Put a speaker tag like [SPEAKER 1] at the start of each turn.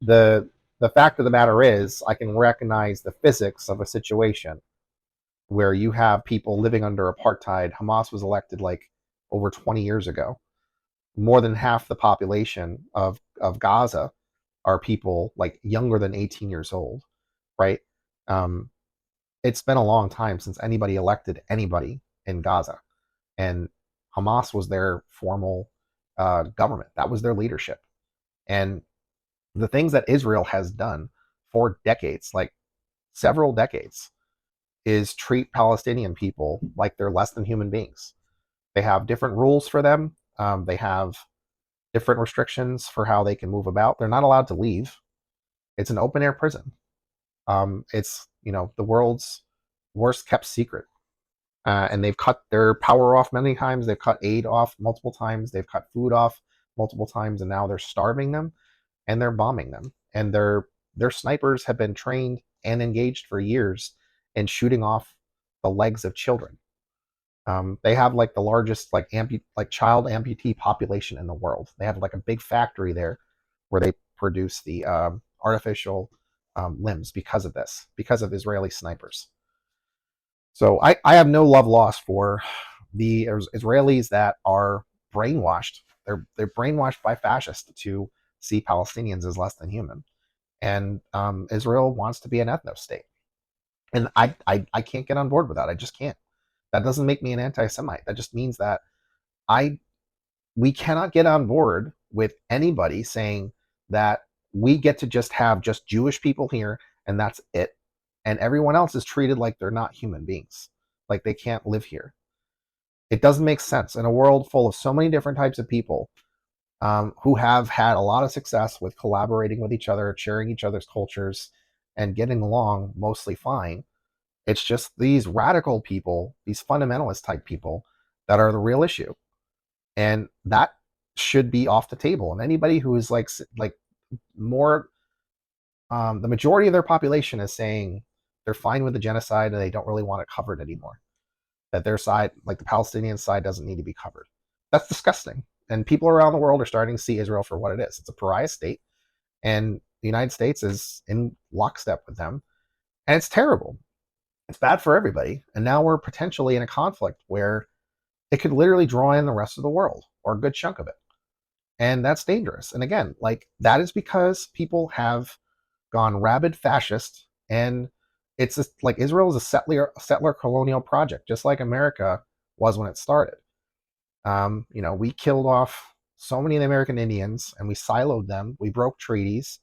[SPEAKER 1] the the fact of the matter is, I can recognize the physics of a situation where you have people living under apartheid. Hamas was elected like over 20 years ago. More than half the population of Gaza are people like younger than 18 years old, right? Um, it's been a long time since anybody elected anybody in Gaza, and Hamas was their formal government. That was their leadership, and the things that Israel has done for decades, like several decades, is treat Palestinian people like they're less than human beings. They have different rules for them. They have different restrictions for how they can move about. They're not allowed to leave. It's an open air prison. It's the world's worst kept secret, and they've cut their power off many times. They've cut aid off multiple times. They've cut food off multiple times, and now they're starving them and they're bombing them. And their snipers have been trained and engaged for years in shooting off the legs of children. They have like the largest like child amputee population in the world. They have like a big factory there where they produce the artificial limbs because of this, because of Israeli snipers. So I have no love lost for the Israelis that are brainwashed. They're brainwashed by fascists to see Palestinians as less than human, and Israel wants to be an ethnostate, and I can't get on board with that. I just can't. That doesn't make me an anti-Semite. That just means that I we cannot get on board with anybody saying that we get to just have just Jewish people here and that's it, and everyone else is treated like they're not human beings, like they can't live here. It doesn't make sense in a world full of so many different types of people who have had a lot of success with collaborating with each other, sharing each other's cultures, and getting along mostly fine. It's just these radical people, these fundamentalist type people, that are the real issue, and that should be off the table. And anybody who is like more, the majority of their population is saying they're fine with the genocide and they don't really want it covered anymore. That their side, like the Palestinian side, doesn't need to be covered. That's disgusting. And people around the world are starting to see Israel for what it is. It's a pariah state, and the United States is in lockstep with them, and it's terrible. It's bad for everybody. And now we're potentially in a conflict where it could literally draw in the rest of the world or a good chunk of it. And that's dangerous. And again, like that is because people have gone rabid fascist, and it's just like Israel is a settler colonial project, just like America was when it started. We killed off so many of the American Indians and we siloed them. We broke treaties.